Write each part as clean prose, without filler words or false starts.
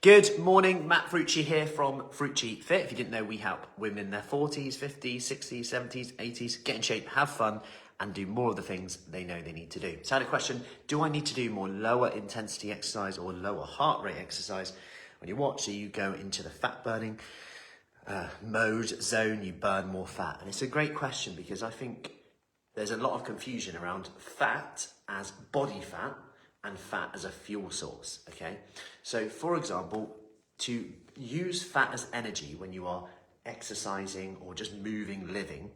Good morning, Matt Frucci here from FruciFit. If you didn't know, we help women in their 40s, 50s, 60s, 70s, 80s get in shape, have fun, and do more of the things they know they need to do. So I had a question, do I need to do more lower intensity exercise or lower heart rate exercise? When you watch, so you go into the fat burning mode zone, you burn more fat. And it's a great question because I think there's a lot of confusion around fat as body fat and fat as a fuel source, okay? So for example, to use fat as energy when you are exercising or just moving, living,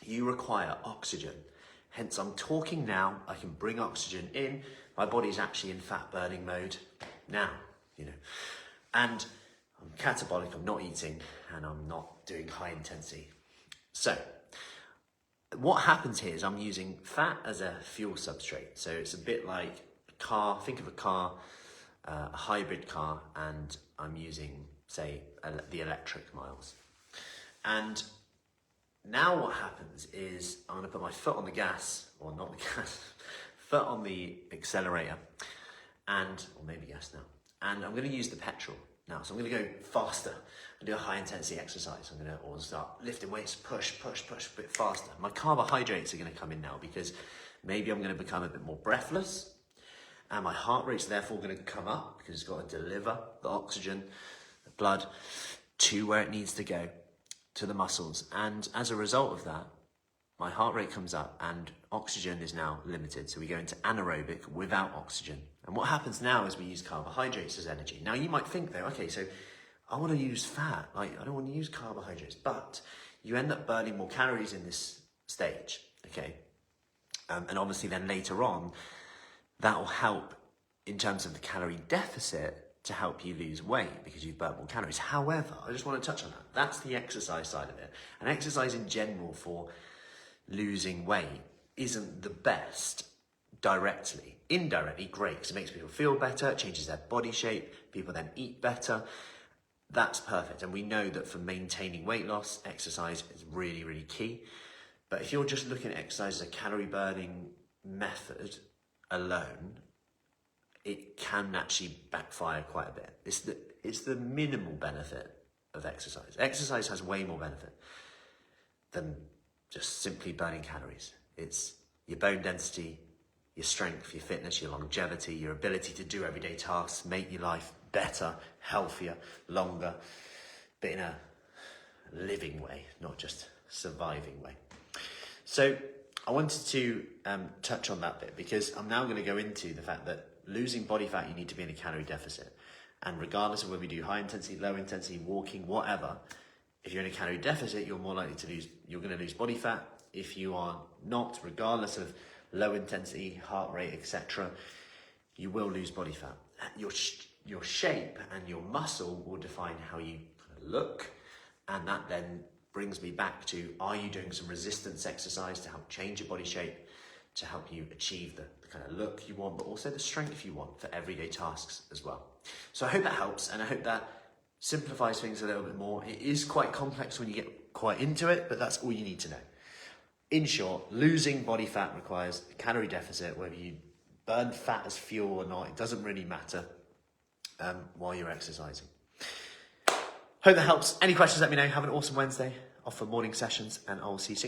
you require oxygen. Hence I'm talking now, I can bring oxygen in, my body's actually in fat burning mode now, and I'm catabolic, I'm not eating, and I'm not doing high intensity. So what happens here is I'm using fat as a fuel substrate. So it's a bit like a car, think of a car, a hybrid car, and I'm using, say, the electric miles. And now what happens is I'm gonna put my foot on the gas, or not the gas, foot on the accelerator, or maybe gas now, and I'm gonna use the petrol now. So I'm gonna go faster and do a high intensity exercise. Or start lifting weights, push a bit faster. My carbohydrates are gonna come in now because maybe I'm gonna become a bit more breathless, and my heart rate's therefore gonna come up because it's gotta deliver the oxygen, the blood, to where it needs to go, to the muscles. And as a result of that, my heart rate comes up and oxygen is now limited. So we go into anaerobic without oxygen. And what happens now is we use carbohydrates as energy. Now you might think though, okay, so I want to use fat, I don't want to use carbohydrates, but you end up burning more calories in this stage, okay? And obviously then later on, that will help in terms of the calorie deficit to help you lose weight because you've burnt more calories. However, I just want to touch on that. That's the exercise side of it. And exercise in general for losing weight isn't the best directly. Indirectly, great, because it makes people feel better, it changes their body shape, people then eat better. That's perfect. And we know that for maintaining weight loss, exercise is really, really key. But if you're just looking at exercise as a calorie burning method alone, it can actually backfire quite a bit. It's the minimal benefit of exercise. Exercise has way more benefit than just simply burning calories. It's your bone density, your strength, your fitness, your longevity, your ability to do everyday tasks, make your life better, healthier, longer, but in a living way, not just surviving way. So I wanted to touch on that bit because I'm now going to go into the fact that losing body fat, you need to be in a calorie deficit. And regardless of whether we do high intensity, low intensity, walking, whatever, if you're in a calorie deficit, you're more likely to you're going to lose body fat. If you are not, regardless of low intensity, heart rate, etc., you will lose body fat. Your shape and your muscle will define how you look. And that then brings me back to, are you doing some resistance exercise to help change your body shape, to help you achieve the kind of look you want, but also the strength you want for everyday tasks as well. So I hope that helps, and I hope that simplifies things a little bit more. It is quite complex when you get quite into it, but that's all you need to know. In short, losing body fat requires a calorie deficit. Whether you burn fat as fuel or not, it doesn't really matter while you're exercising. Hope that helps. Any questions, let me know. Have an awesome Wednesday. Off for morning sessions, and I'll see you soon.